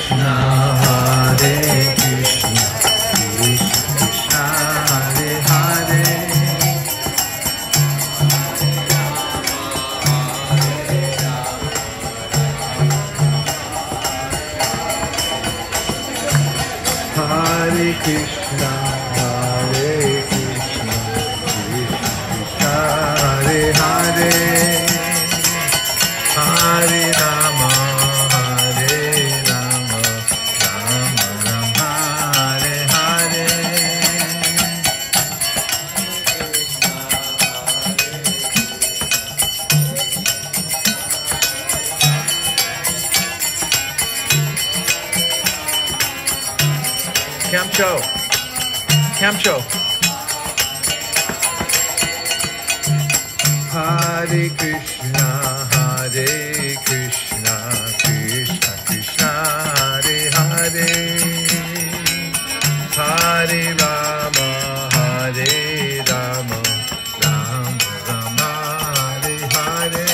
Krishna, Hare Krishna, Krishna Hare Hare, Hare Krishna, Hare Krishna, Krishna Hare Hare, Hare Rama, Hare Rama, Rama Rama, Hare Hare. Kamcho, Kamcho. Hare Krishna, Hare Krishna, Krishna Krishna, Hare Hare, Hare Rama, Hare Rama, Rama Rama, Hare Hare.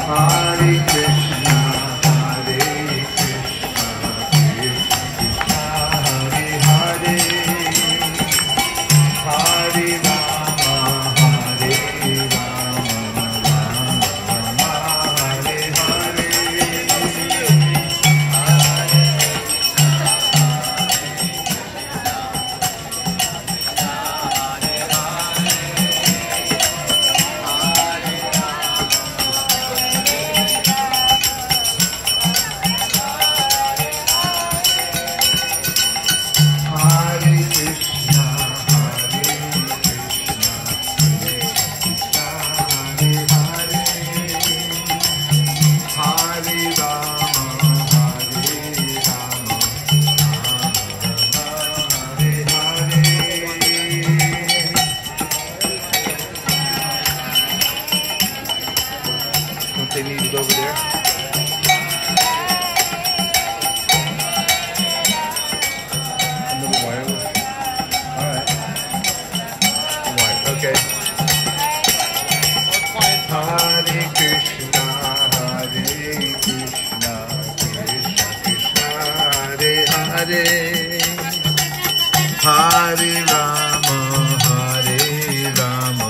Hare Krishna, Hare Krishna, Krishna Hare Hare, Hare Rama, Hare Rama, Rama Rama, Hare Hare. Hare Krishna, Hare Krishna, Krishna Hare Hare, Hare Rama, Hare Rama, Rama Rama, Hare Hare. Don't they need it over there? Another wireless. All right. Wire. Okay. Hare Krishna, Hare Krishna, Krishna Krishna, Hare Hare, Hare Rama, Hare Rama,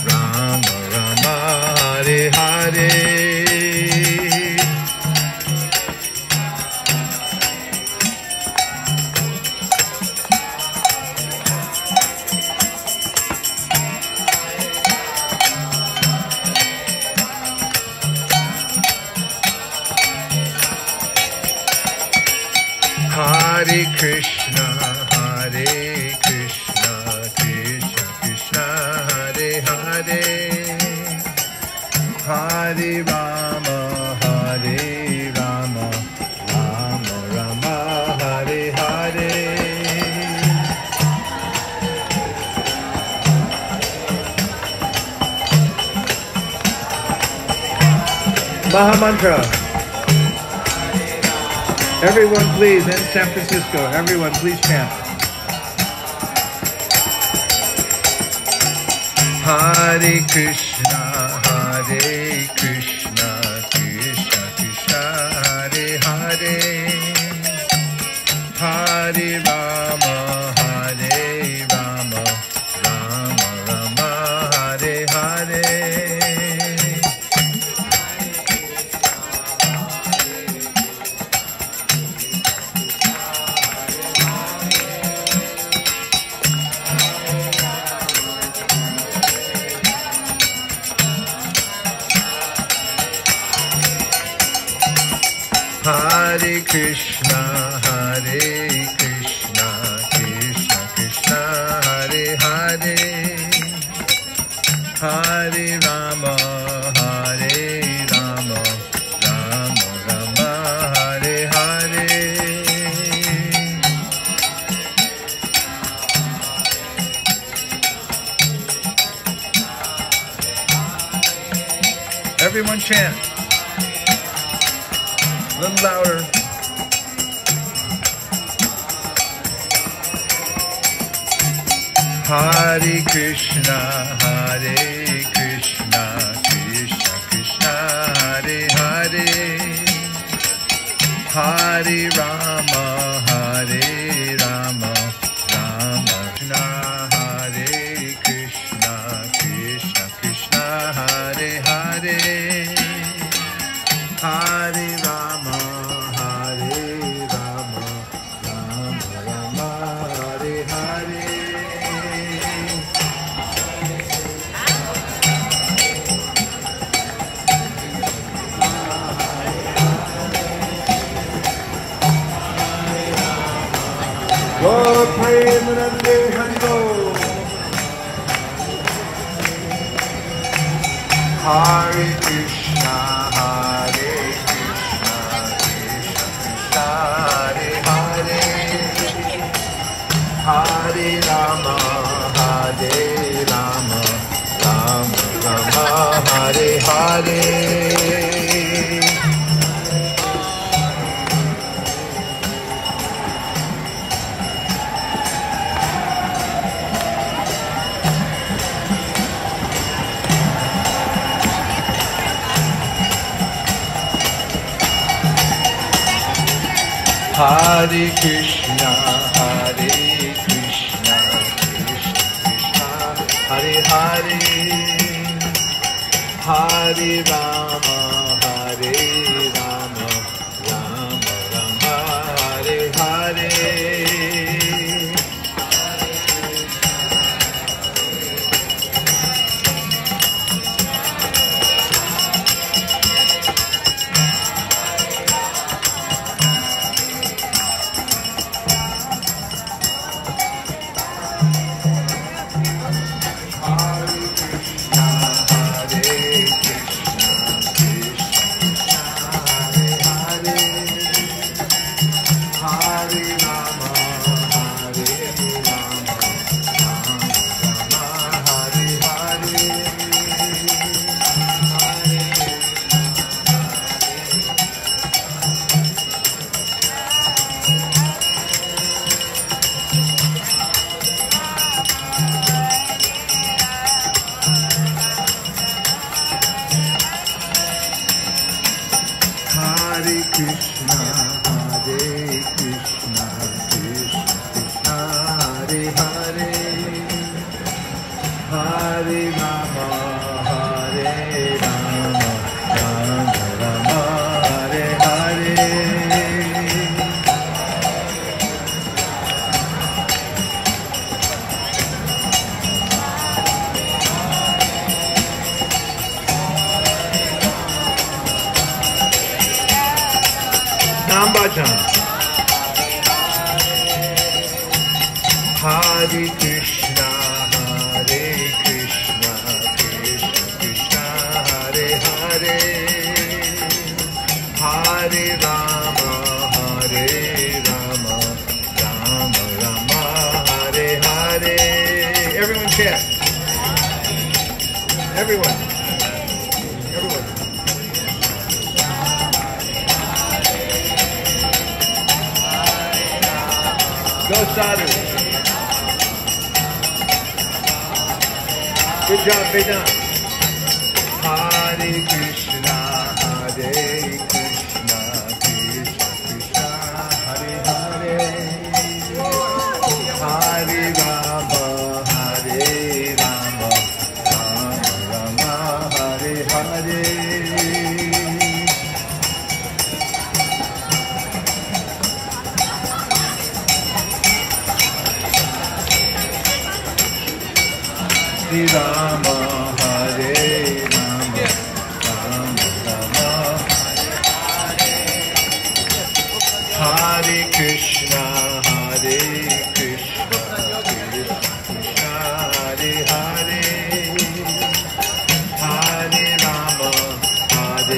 Rama Rama, Hare Hare. Hare Krishna, Hare Krishna, Krishna Krishna, Hare Hare, Hare Rama, Hare Rama, Rama Rama, Hare Hare. Maha Mantra. Everyone please, in San Francisco, everyone please chant. Hare Krishna, Hare Krishna, Krishna Krishna, Hare Hare, Hare Rama, Hare Rama, Rama Rama, Hare Hare. Hare Krishna, Hare Krishna, Krishna Krishna, Hare Hare, Hare Rama, Hare Rama, Rama Rama, Hare Hare. Everyone chant. A little louder. Hare Krishna, Hare Krishna, Krishna Krishna, Hare Hare, Hare Rama, Hare Rama, Rama Krishna, Hare Krishna, Krishna Krishna, Hare Hare, Hare Rama, Hare Rama, Rama Rama, Hare Hare. Lord, Premanande Haribo. Hare Krishna, Hare Krishna, Krishna Krishna, Hare Hare, Hare Rama, Hare Rama, Rama Rama, Hare Hare. Hare Krishna, Hare Krishna, Krishna Krishna, Hare Hare, Hare Rama, Hare Rama, Rama Rama, Hare Hare. Hare Krishna, Hare Krishna, Krishna Krishna, Hare Hare, Hare Rama, Hare Rama, Rama Rama, Hare Hare. Bhajan. Hare Krishna, Hare Krishna, Krishna Krishna, Hare Hare, Hare Rama, Hare Rama, Rama Rama, Hare Hare. Everyone chant. Everyone. Everyone. Go Sadhu. Good job, Vedant. Hare Krishna, Hare Krishna, Krishna Krishna, Hare Hare, Hare Rama, Hare Rama, Rama Rama, Hare Hare. Hare Rama, Hare Rama, Rama Rama, Hare Krishna, Hare Krishna, Krishna Krishna, Hare Hare, Hare Rama, Hare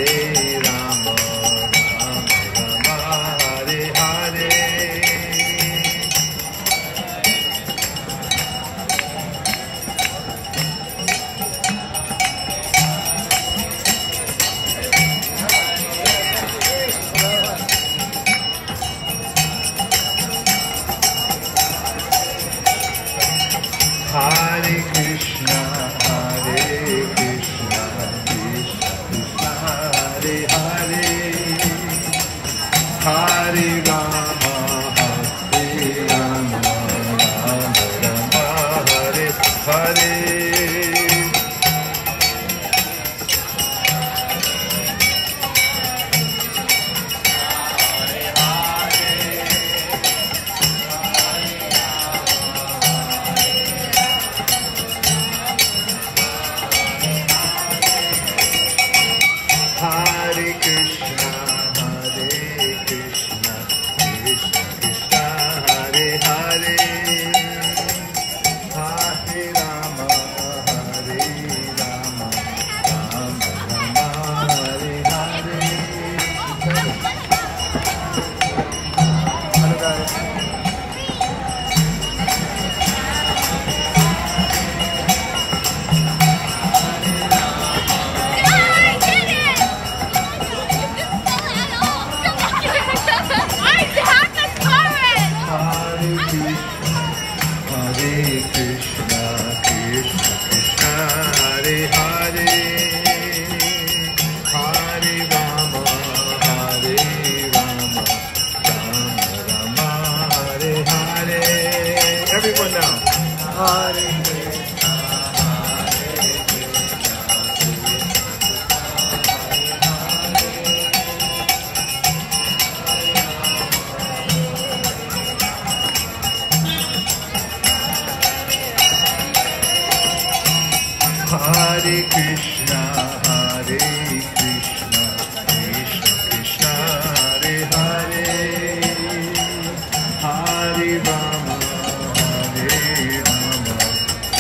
Rama, Rama Rama, Hare Hare. Hare Krishna, Hare Krishna, Krishna Krishna, Hare Hare, Hare Rama, Hare Rama, Rama Rama, Hare Hare. Hare Krishna, Hare Krishna, Krishna Krishna, Hare Hare, Hare Rama, Hare Rama, Rama Rama, Hare Hare. Hello guys. Hare Krishna, Krishna Krishna, Hare Hare, Hare Rama, Hare Rama, Rama Rama, Hare Hare. Everyone now. Hare Krishna, Hare Hare Krishna, Hare Krishna, Krishna Krishna, Hare Hare, Hare Rama, Hare Rama,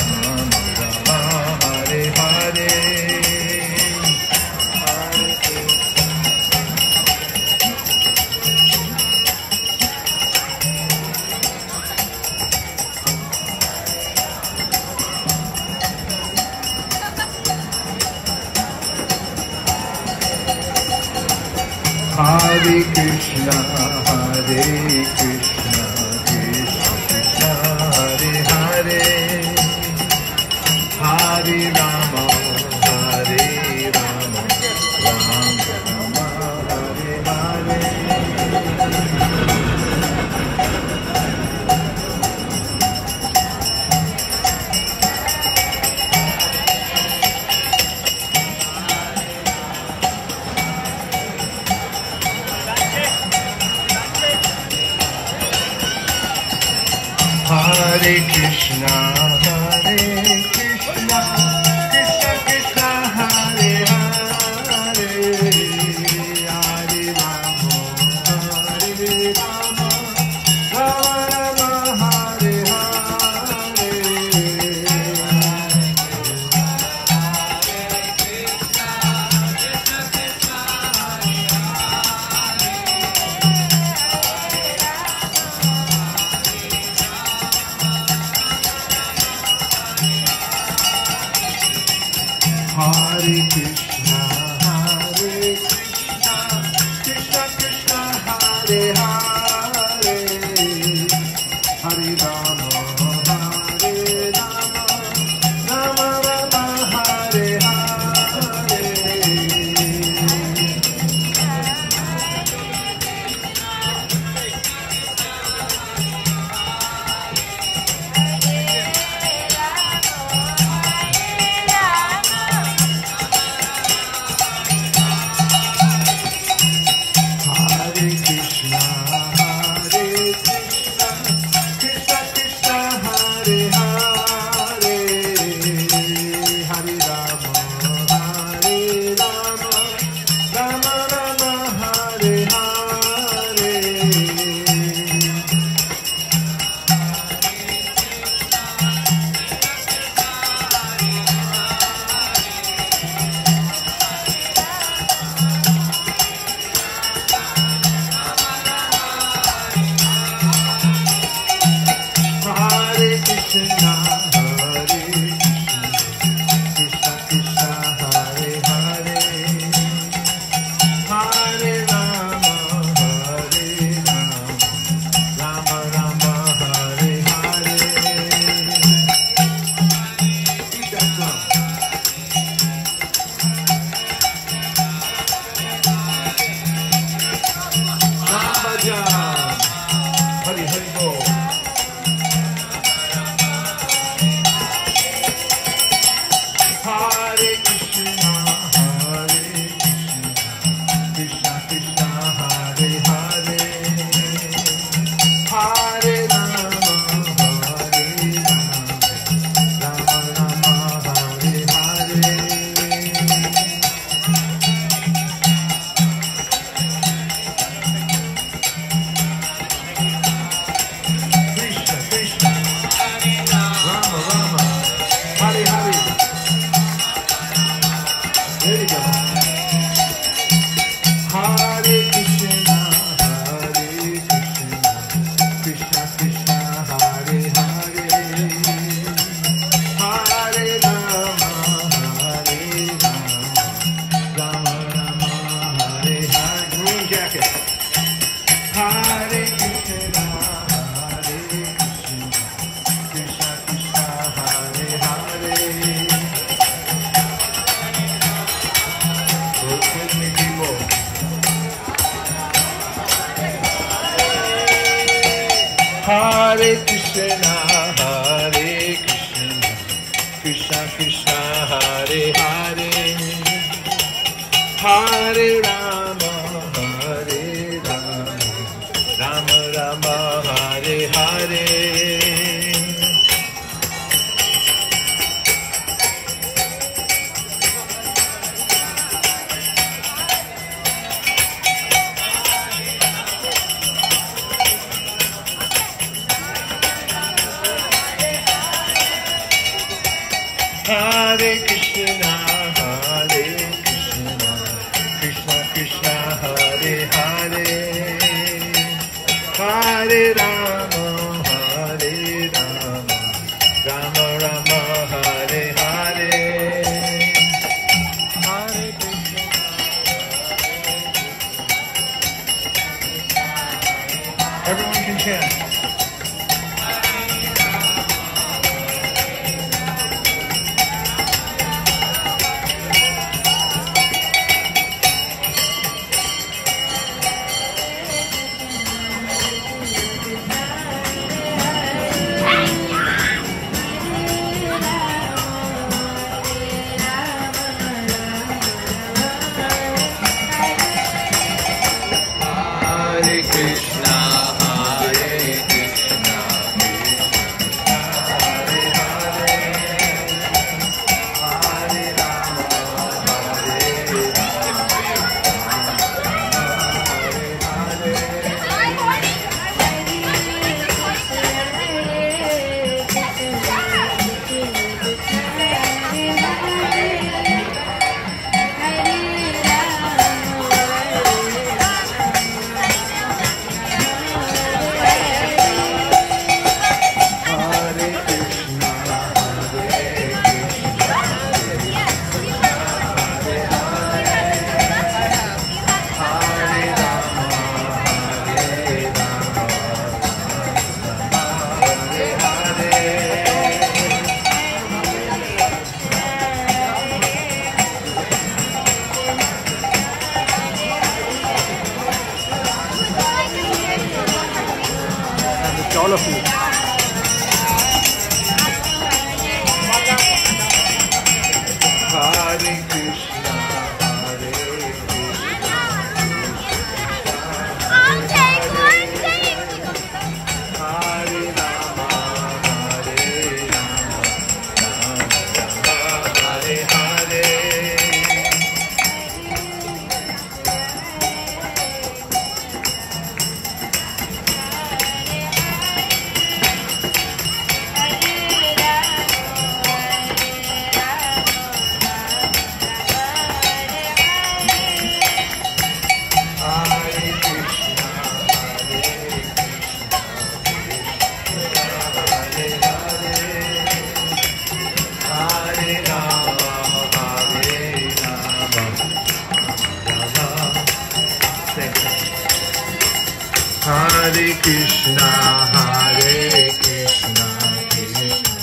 Rama Rama, Hare Hare, Hare Hare Krishna, Hare Krishna, Krishna Krishna, Hare Hare, Hare Rama, Hare Rama, Rama Rama, Hare Hare. Hare Krishna, Hare Krishna, Krishna Krishna, Hare Hare, Hare Rama, Hare Rama, Rama Rama, Hare Hare. Hare Krishna, Hare Krishna, Krishna Krishna, Hare Hare, Hare Rama, Hare Rama, Rama Rama, Hare Hare. There you go. Hare Krishna, Krishna Krishna, Hare Hare, Hare Rama, Rama Rama, Hare Hare. Green jacket. Hare Krishna, Krishna Krishna, Hare Hare. Work with me, people. Hare Krishna, Krishna Krishna, Hare Hare, Hare Rama, Rama Rama, Hare Hare. Hare Krishna, Krishna Krishna, Hare Hare, Hare Rama, Rama Rama, Hare Hare. Hare Krishna. Everyone can chant. Hare Krishna, Krishna Hare Hare, Hare Rama, all of you. Hare Krishna, Hare Rama, Hare Hare. Hare Krishna, Krishna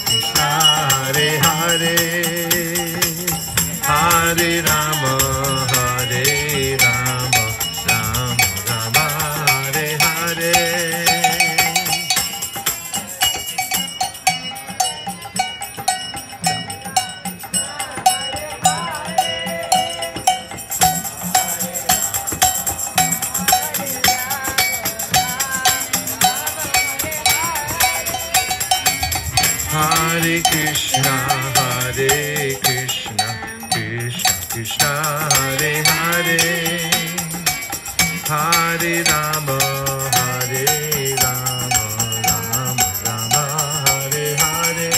Krishna, Hare Hare, Hare Rama, Rama Rama, Hare Hare. Hare Krishna, Krishna Krishna, Hare Hare, Hare Rama, Rama Rama, Hare Hare.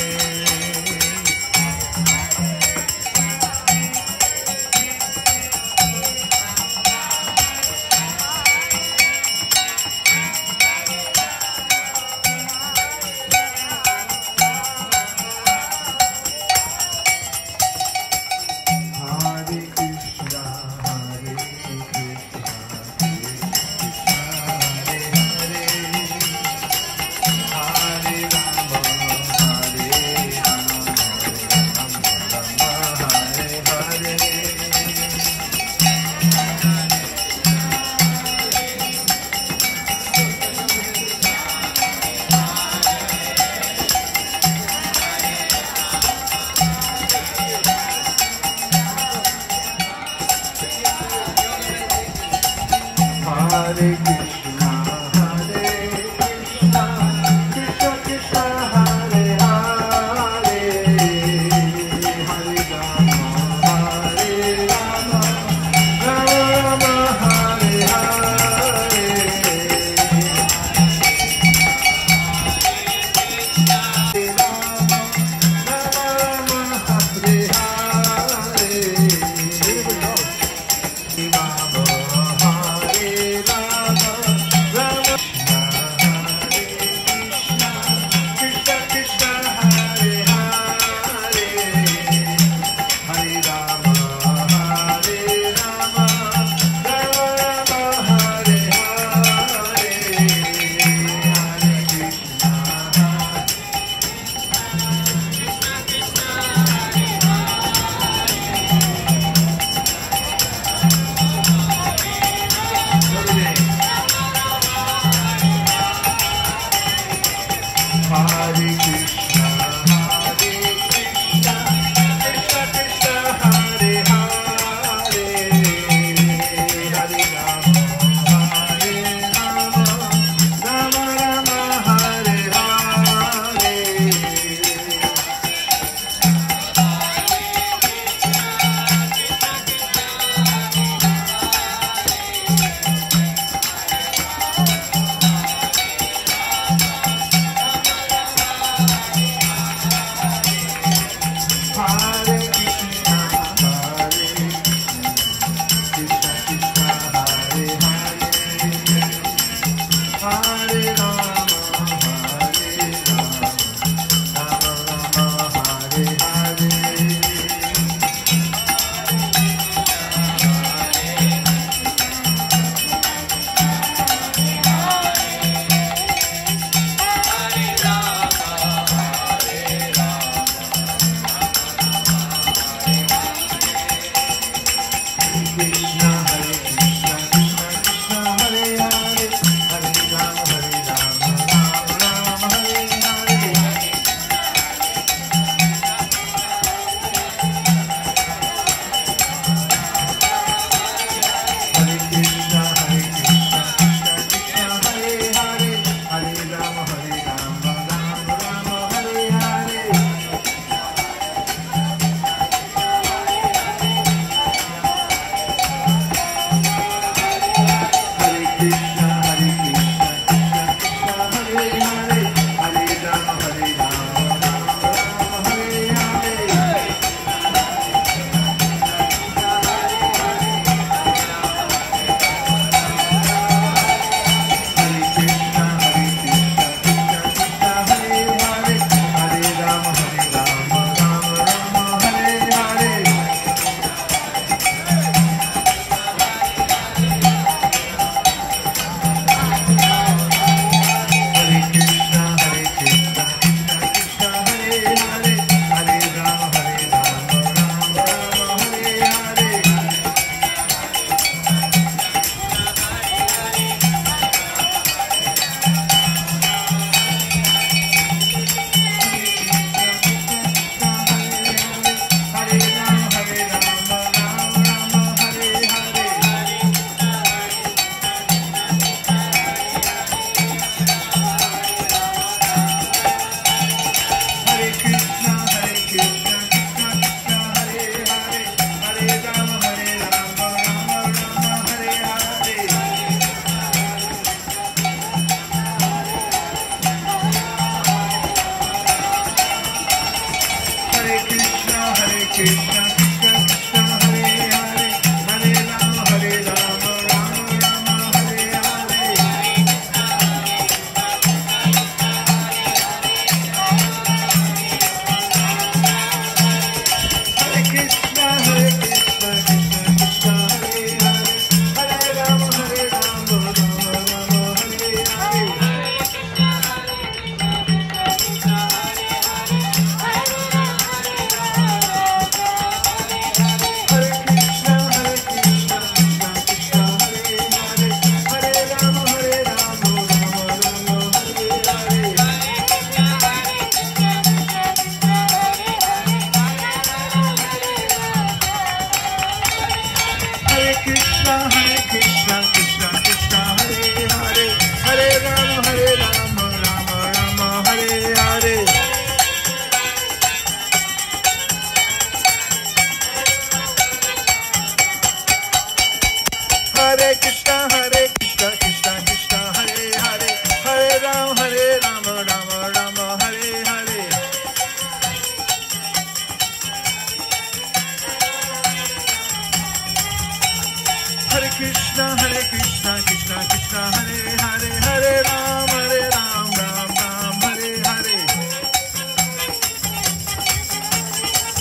Krishna, Hare Krishna, Krishna Krishna, Hare Hare, Hare Ram, Ram Ram, Hare Hare.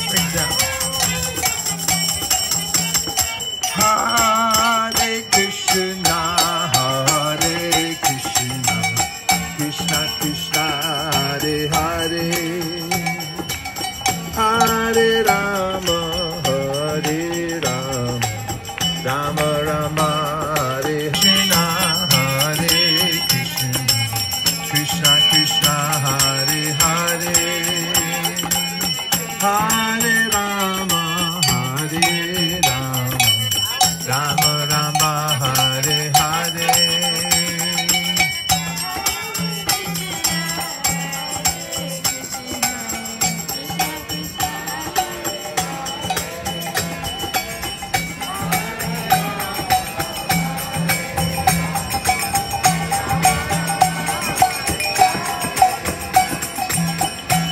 Break down. Hare Krishna, Hare Krishna, Krishna Krishna, Hare Hare, Hare Rama, Hare Rama, Rama Rama, Hare Krishna, Hare Krishna, Krishna Krishna, Hare Hare, Hare Rama, Hare Rama, Rama Rama, Hare Hare.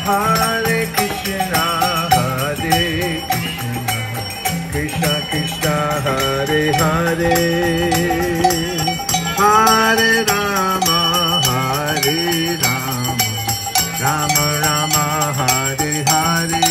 Hare Krishna, Hare Krishna, Krishna Krishna, Hare Hare, Hare Rama, Hare Rama, Rama Rama, Hare Hare.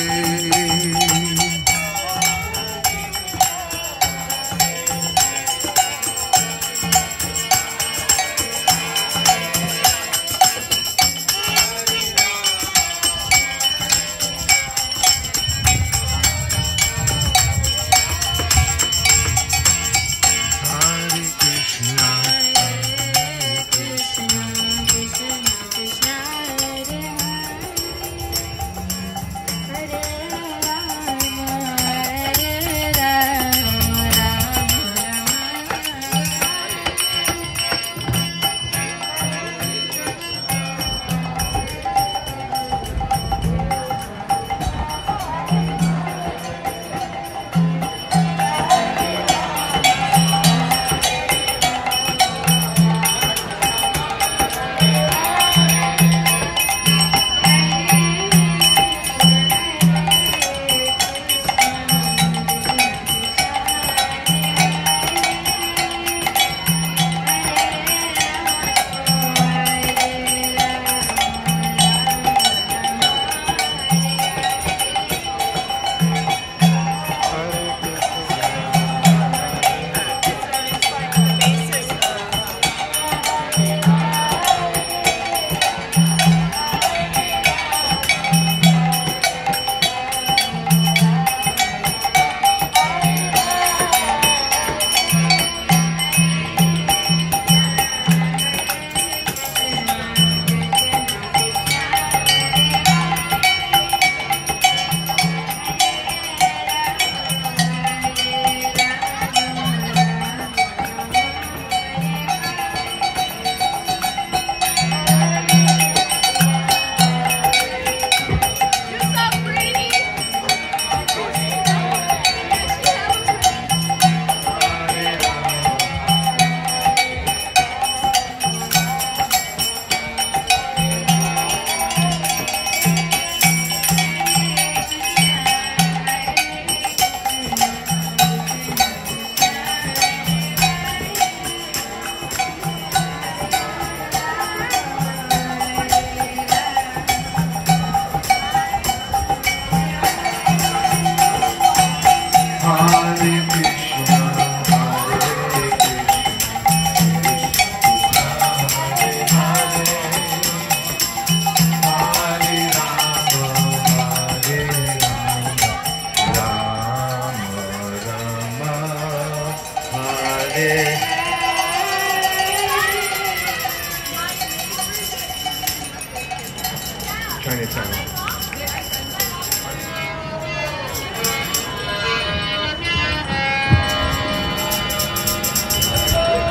Chinatown.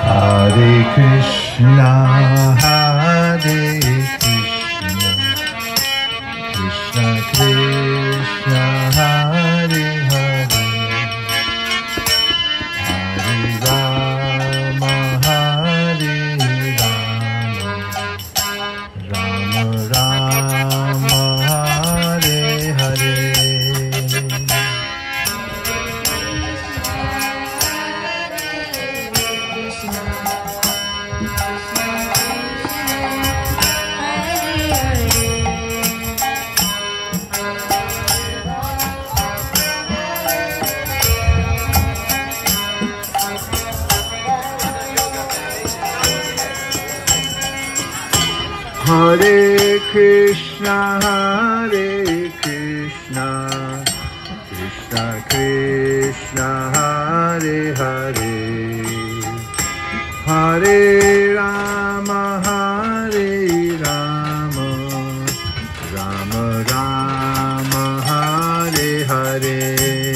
Hare Krishna, Hare Krishna, Krishna Krishna, Hare Hare, Hare Rama, Hare Rama, Rama Rama, Hare Hare. Hare Krishna, Krishna Krishna, Hare Hare, Hare Rama, Rama Rama, Hare Hare.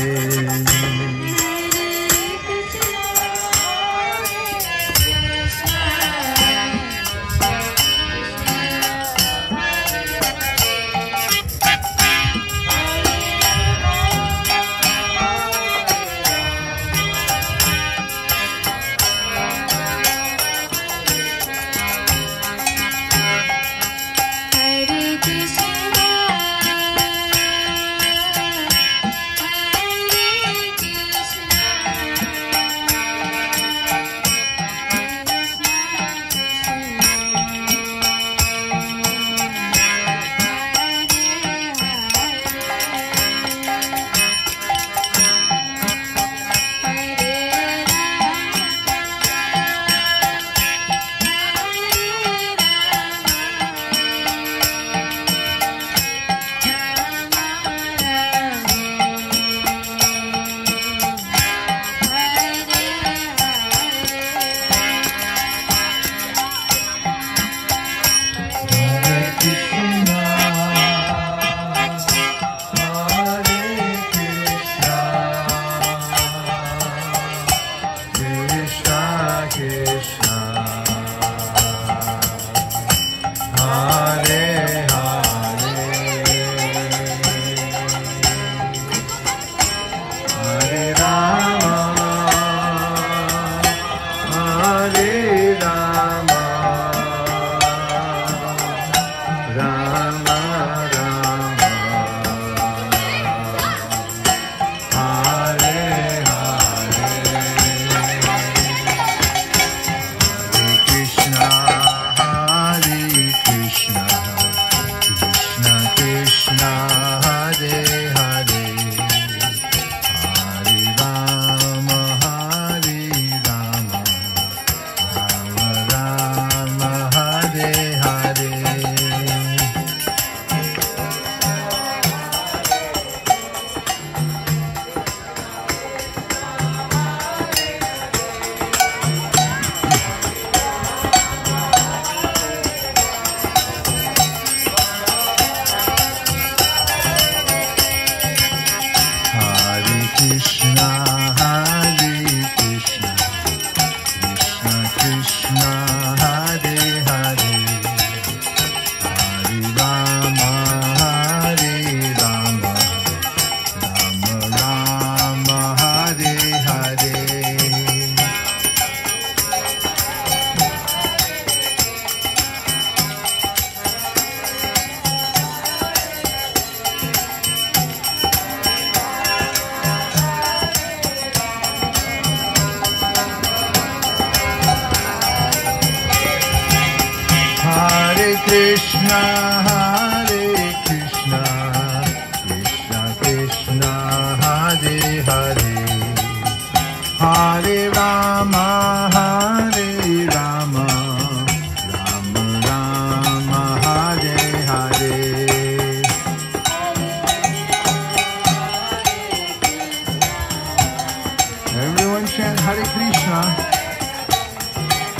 Krishna, Hare Krishna, Krishna Krishna, Hare Hare, Hare Rama, Rama Rama, Hare Hare. Everyone chant Hare Krishna,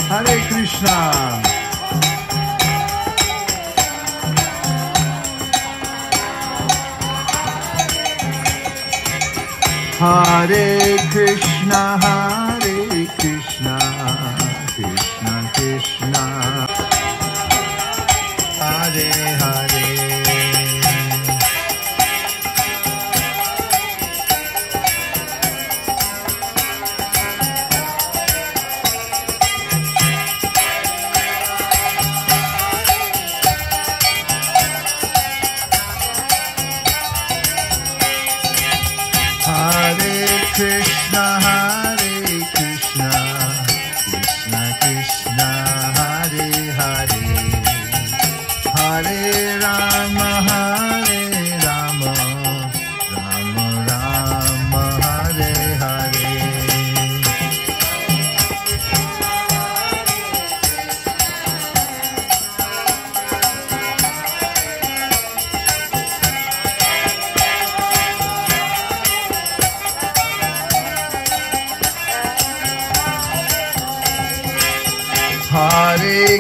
Hare Krishna. Hare Krishna, Krishna Krishna, Hare Hare. Krishna, Krishna Krishna, Hare Hare, Hare Rama, Rama Rama, Hare Hare.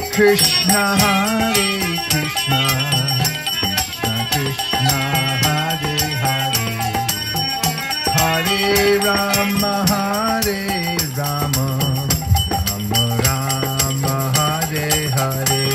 Krishna, Hare Krishna, Krishna Krishna, Hare Hare, Hare Rama, Hare Rama, Rama Rama, Hare Hare.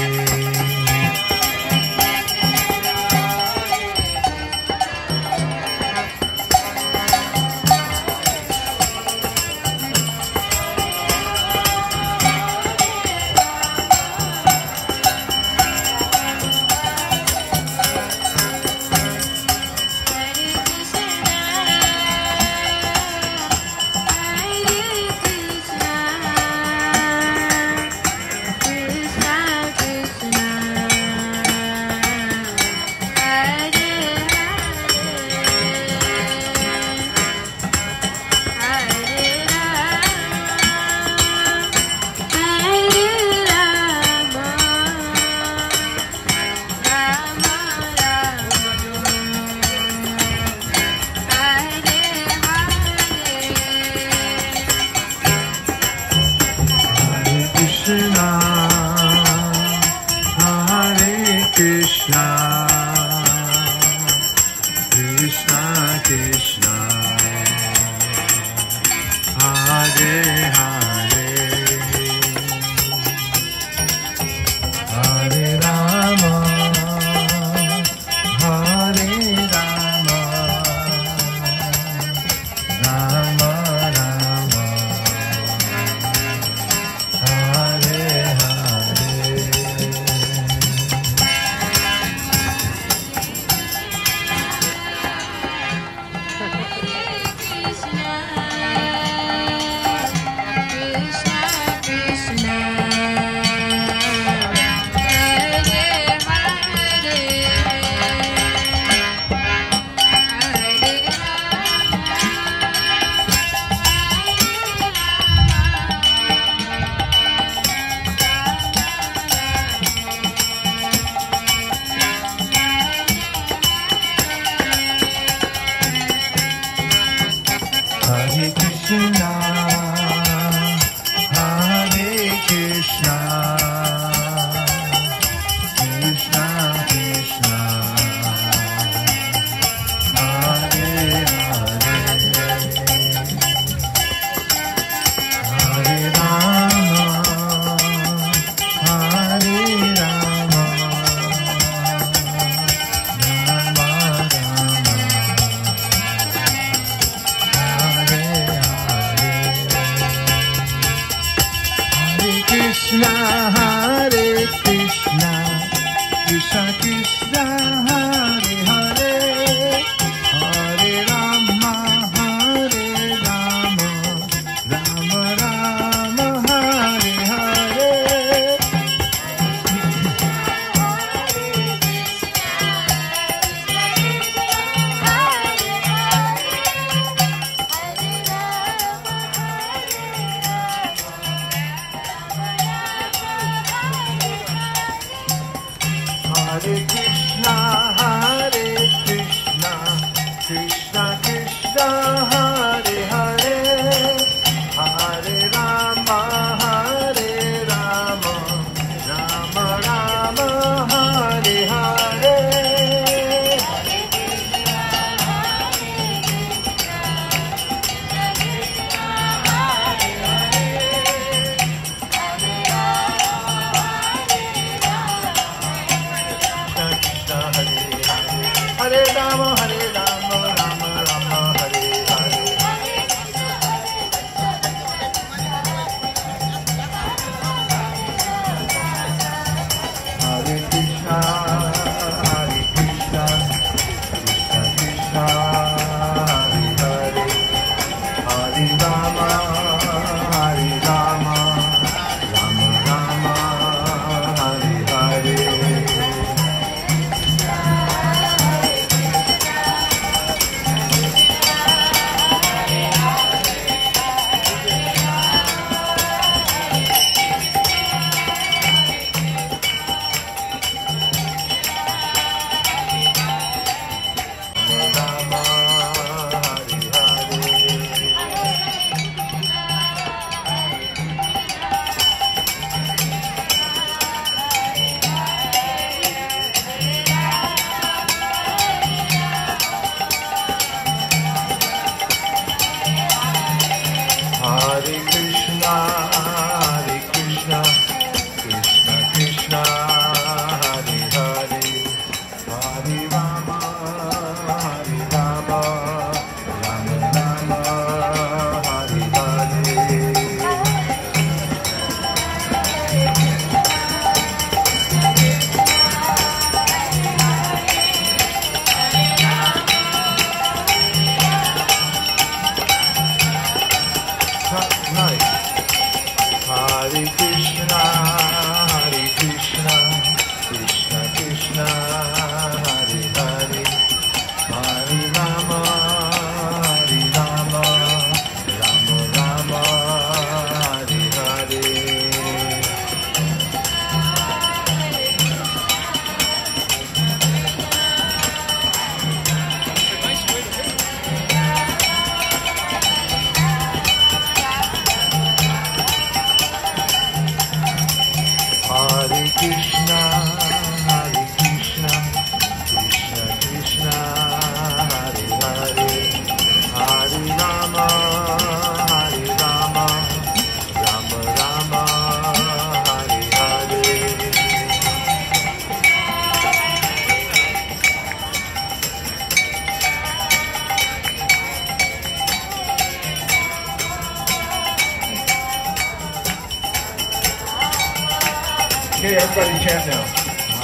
Okay, everybody chant now.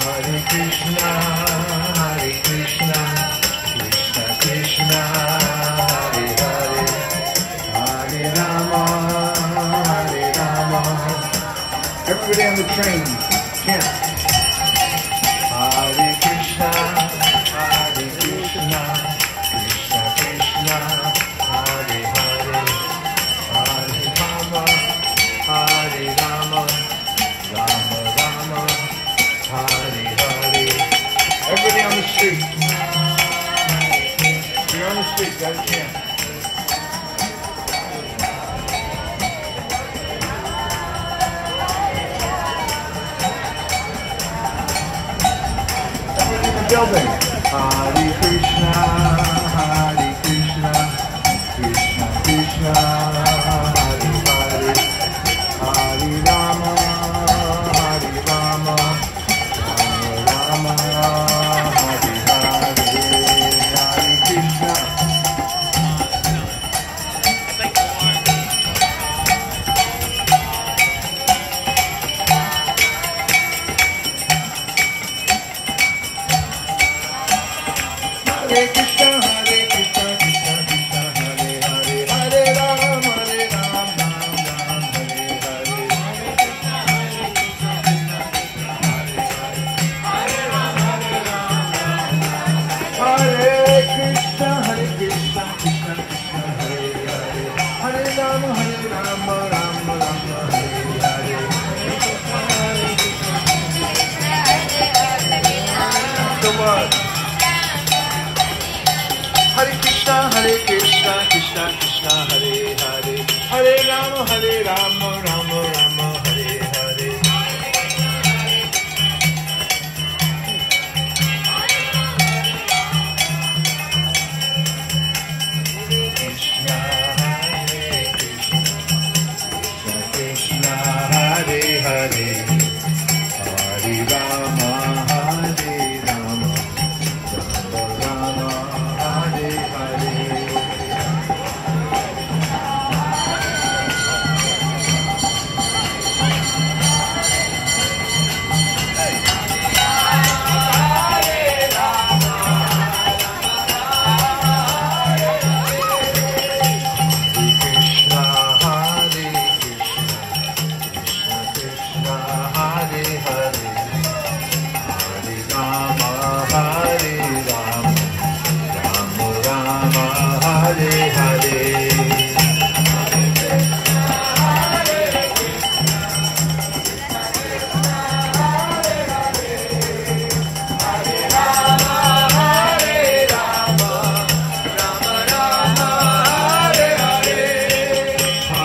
Hare Krishna, Krishna Krishna, Hare Hare, Hare Rama, Hare Rama. Everybody on the train, chant. Hare Krishna, Krishna Krishna, Hare Hare, Hare Rama, Hare Rama, Rama Rama, Hare Hare. Everybody on the street. You're on the street, gotta chant. Everybody in the building. Hare Krishna, Krishna Krishna, Hare Hare, Hare Rama, Hare Rama, Rama Rama, Hare Hare, Hare Krishna. Hare Krishna, Krishna Krishna, Hare Hare, Hare Ram, Ram Hare Hare. Hare Krishna, Krishna Krishna, Hare Hare, Hare Ram, Ram Hare Hare. The word. Hare Krishna, Krishna Krishna, Hare Hare, Hare Rama, Rama Rama, Hare Hare. Krishna, Krishna, Hare Hare, Hare Rama, Hare Rama, Rama Hare Hare. Krishna, Hare Krishna, Krishna Hare Hare, Hare Rama, Hare Rama, Rama Rama, Hare Hare.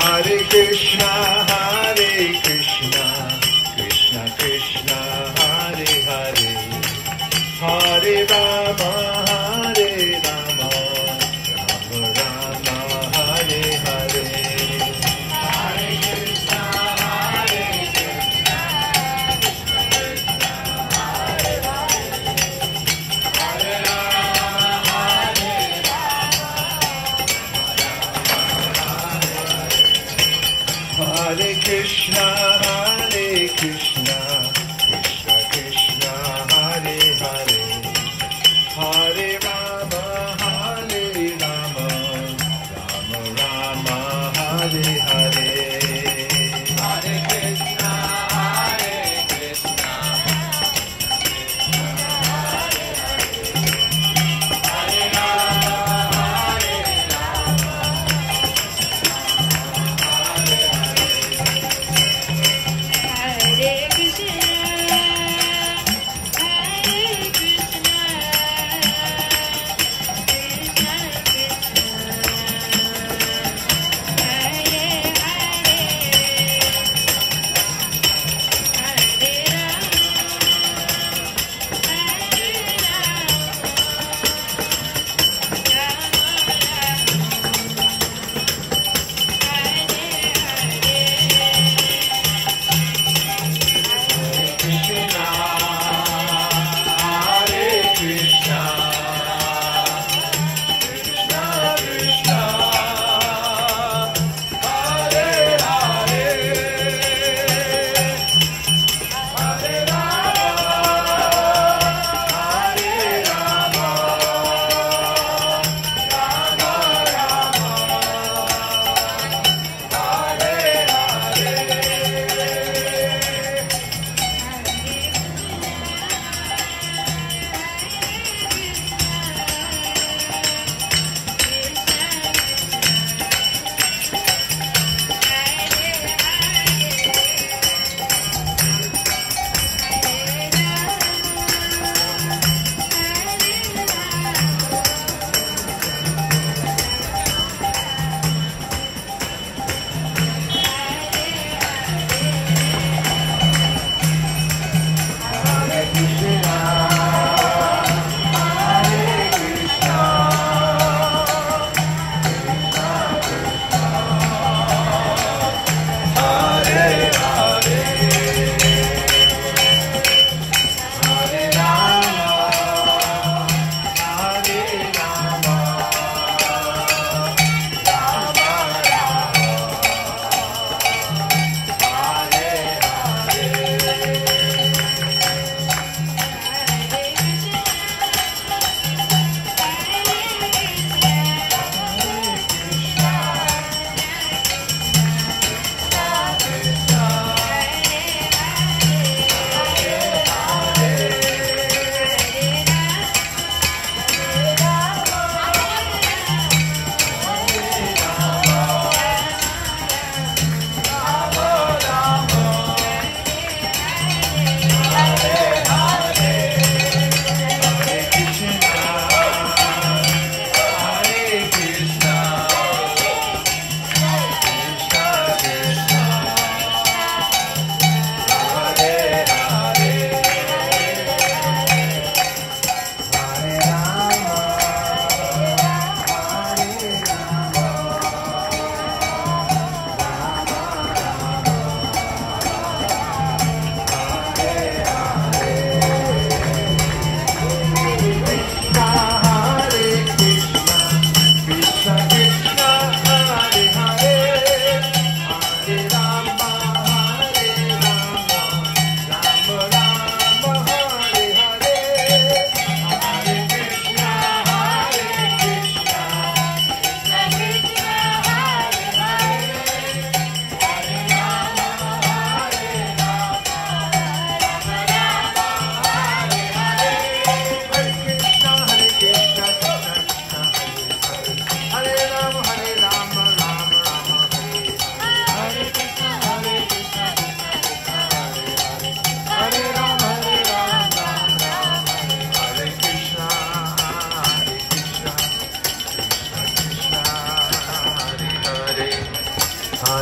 Hare Krishna, Krishna Krishna, Hare Hare, Hare Rama, Rama Rama, Hare Hare. Hare Krishna, Krishna Krishna, Hare Hare, Hare Rama, Rama Rama, Hare Hare. Hare Krishna, Krishna Hare Rama, Hare Krishna.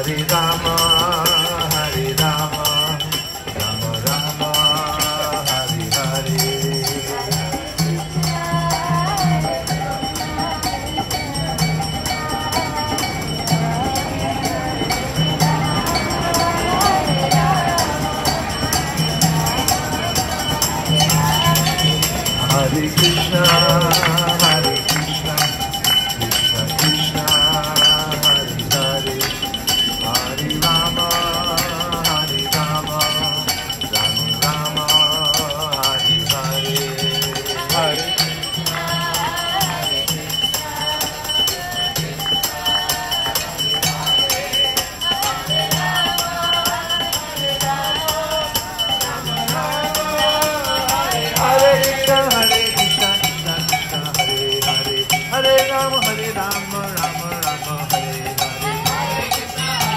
Hare Rama, Hare Rama, Rama Rama, Hare Hare. Hare Krishna, Hare Krishna, Krishna Krishna, Hare Hare, Hare Rama, Hare Rama, Rama Rama, Hare Hare, Hare Hare Rama, Hare Rama, Rama Rama, Hare Hare.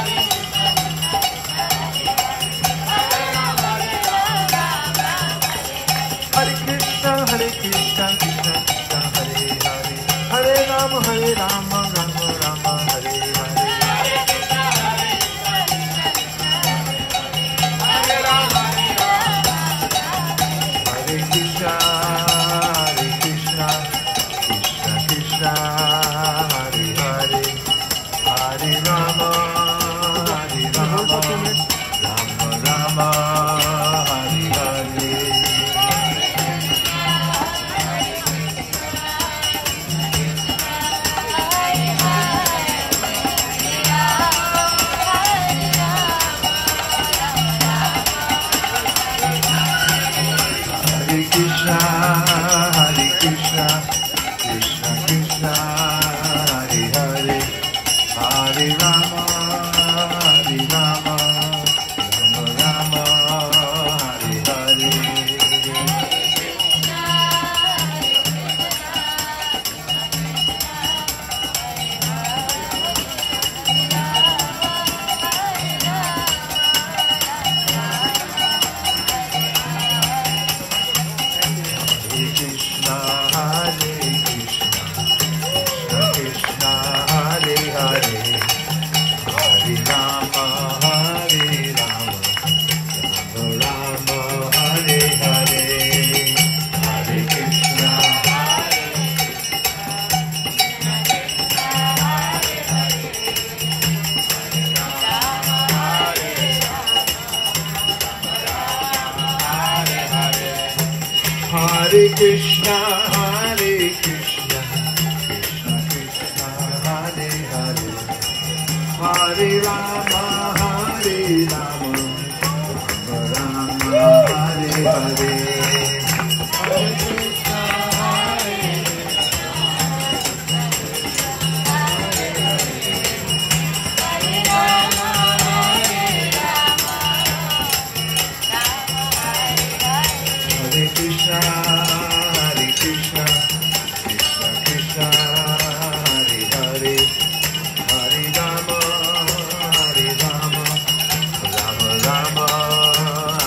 Hare Krishna, Hare Krishna, Krishna Krishna, Hare Hare. Hare Rama, Hare Rama, Rama Rama, Hare Hare. Hare Krishna, Hare Krishna, Krishna Krishna, Hare Hare, Hare Rama, Hare Rama, Rama Rama, Hare Hare. Hare Krishna, Hare Krishna, Krishna Krishna, Hare Hare, Hare Rama, Hare Rama, Rama Rama, Hare Hare. Hare Krishna, Hare Krishna, Krishna Krishna, Hare Hare, Hare Rama, Hare Rama, Rama Rama, Hare Hare, Hare Krishna, Hare Krishna, Hare Krishna, Krishna Krishna, Hare Hare, Hare Rama, Hare Rama, Rama Rama, Hare Hare. Hare Krishna, Hare Hare Krishna, Hare Krishna, Krishna Krishna, Hare Hare, Hare Rama, Hare Rama, Rama Rama,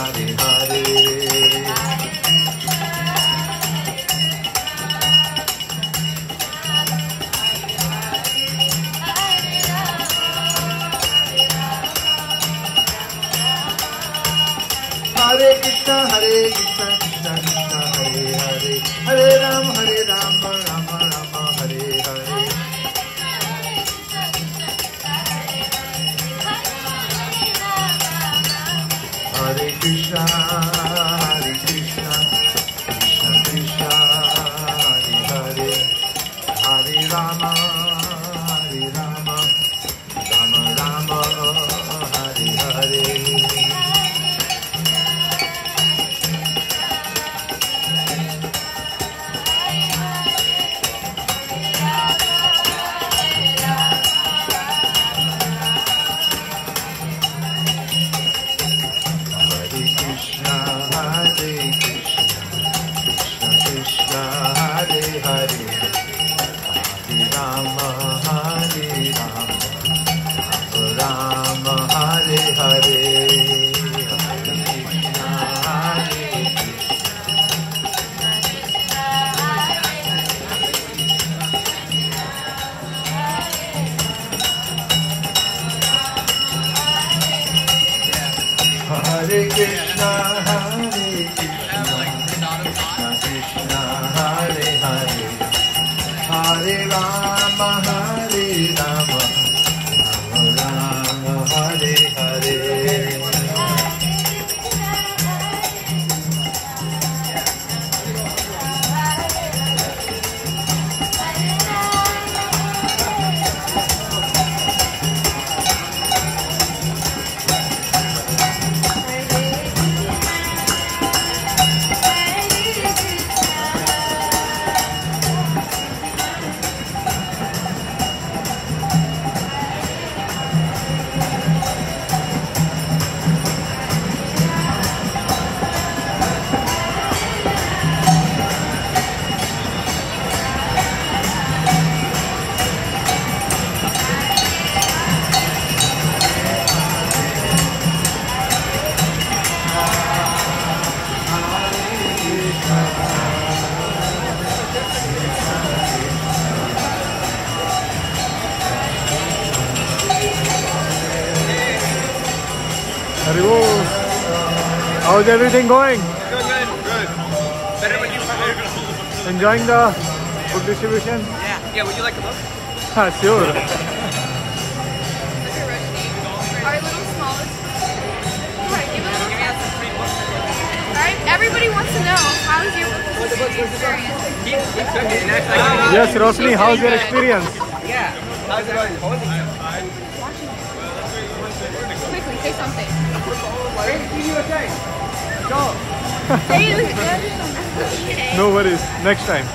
Hare Hare. Hare Krishna, Hare Krishna, Krishna Krishna, Hare Hare, Hare Rama, Rama Rama, Hare Hare. Hare Krishna, Hare Krishna, Krishna Krishna, Hare Hare, Hare Rama, Rama Rama, Hare Hare. Hare Krishna, Hare Krishna, Krishna Hare Hare, Hare Rama, Hare Rama, Rama Rama, Hare Hare. Haribo, how's everything going? Good. Better when you come over. Enjoying the food distribution? Yeah, would you like a look? Sure. Our little smallest. Alright, give it a Give me some free books. Alright, everybody wants to know, how's your experience? Keep cooking. Next, Yes, Rosni, how's your experience? Yeah. How's it going? Holding you? Quickly, say something. Give you a thing. Go. Say it with good. No worries, next time.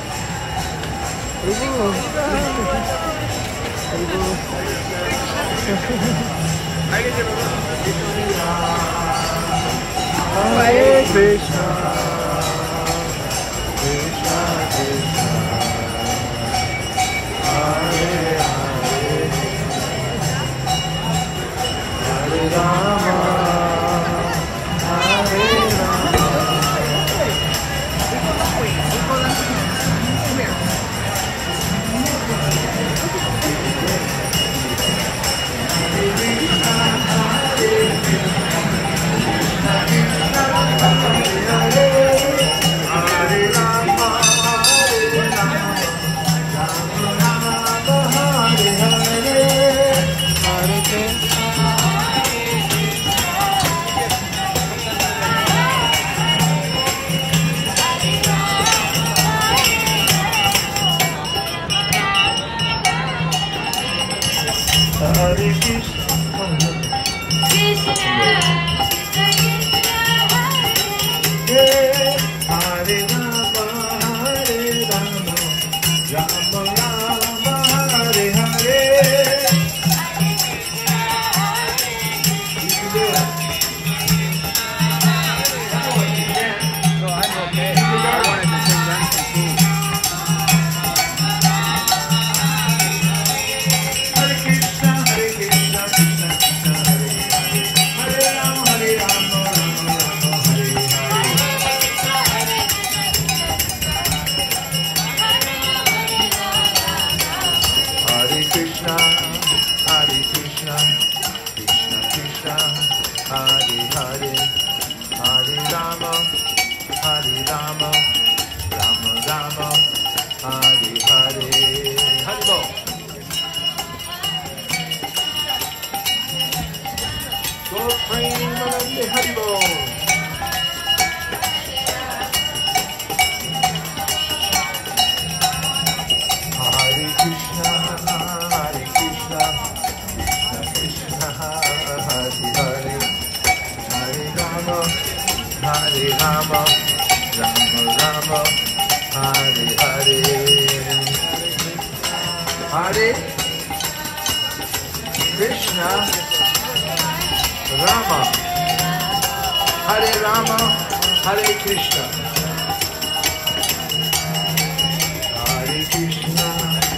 Hare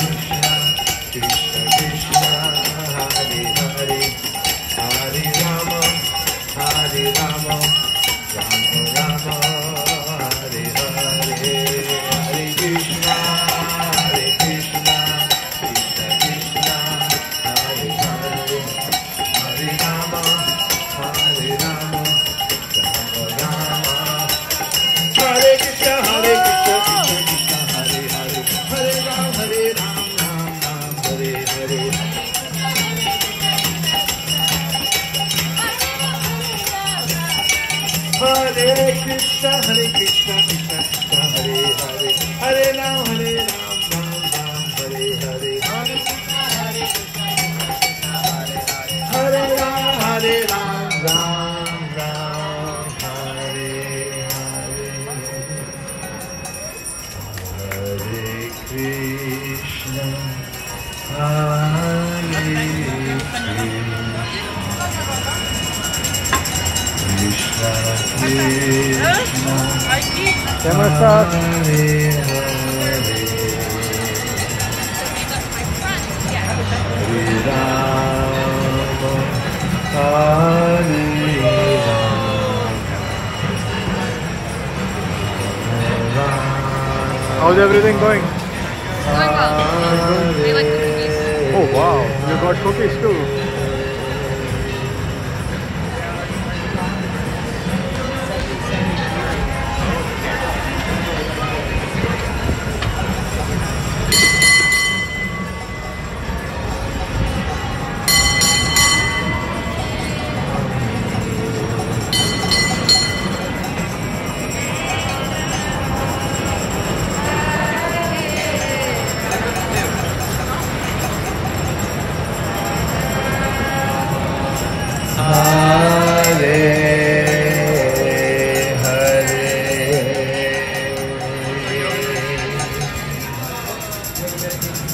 Krishna, Krishna Krishna, Hare Hare, Hare Rama, Hare Rama, Hare Rama. Krishna, Krishna Krishna, Hare Hare, Hare Ram, Ram Ram, Hare Hare, Hare Ram, Ram Ram, Hare Hare, Hare Krishna, Hare Krishna, Krishna, Camera start. Hare Hare, Hare Rama, Hare Rama, How's everything going? Going well. They like the cookies. Oh wow, you got cookies too.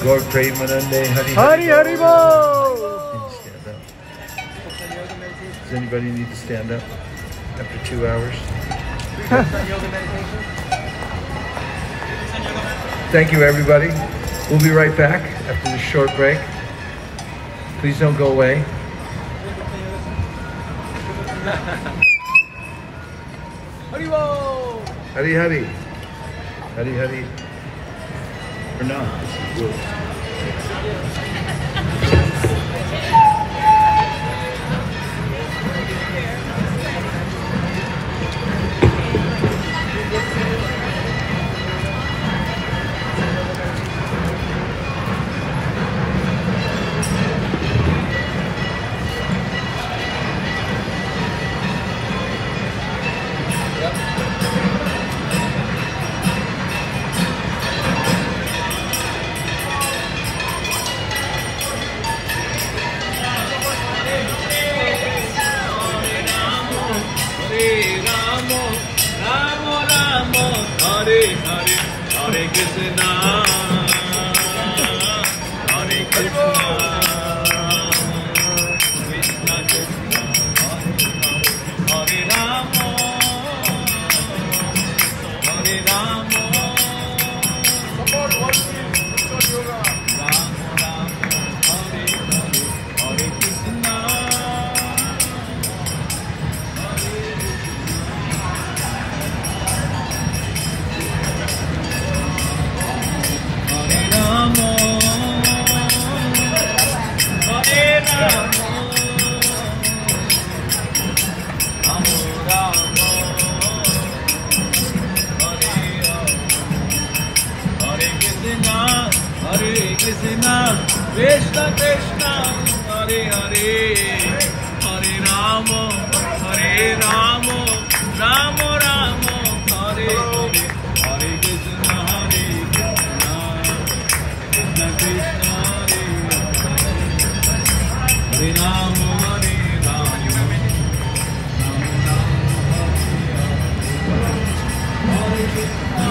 Gaur Premanande Hari Hari Hari Bo! Stand up. Does anybody need to stand up after 2 hours? Thank you, everybody. We'll be right back after this short break. Please don't go away. Hari Hari. Hari Hari. Or not. This is good. Krishna Krishna, Hare Hare, Hare Rama, Hare Rama, Rama Rama, Hare Hare, Hare Krishna, Krishna Krishna, Hare Rama, Hare Rama, Hare Krishna,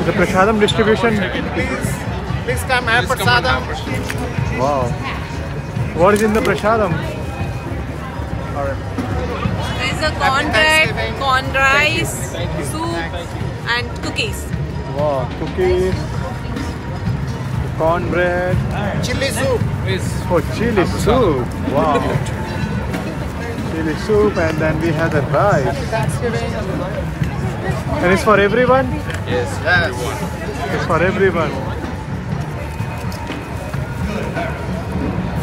The prasadam distribution. Please come have prasadam. Wow. What is in the prasadam? There's a corn bread, corn rice, soup, and cookies. Wow. Cookies, cornbread. Chili soup. Oh, chili soup. Wow. Chili soup, and then we have the rice. And it's for everyone? Yes. It's for everyone.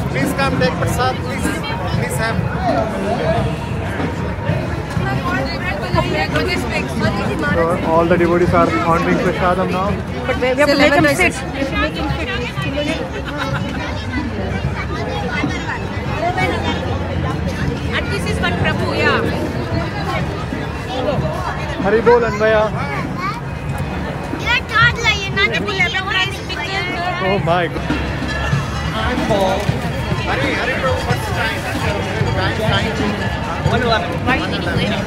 Please come take prasad. Please have. So all the devotees are honoring prasadam now. But we have to make them sit. And this is what Prabhu, yeah. Hari bol Anvaya. You're a toddler, you're not a baby. Oh my God. Hurry, bro. What's the time? Time. 1:11. Why are you eating later?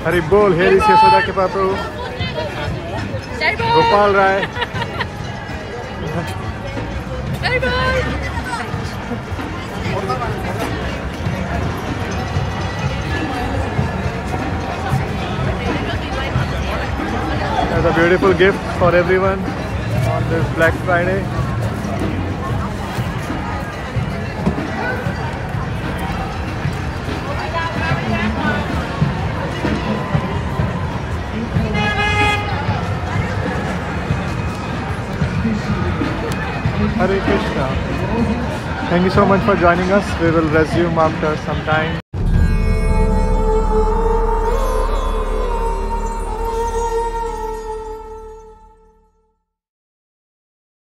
Hari bol, here is Yashoda ke Prabhu. Gopal Rai. There's a beautiful gift for everyone on this Black Friday. Hare Krishna. Thank you so much for joining us. We will resume after some time.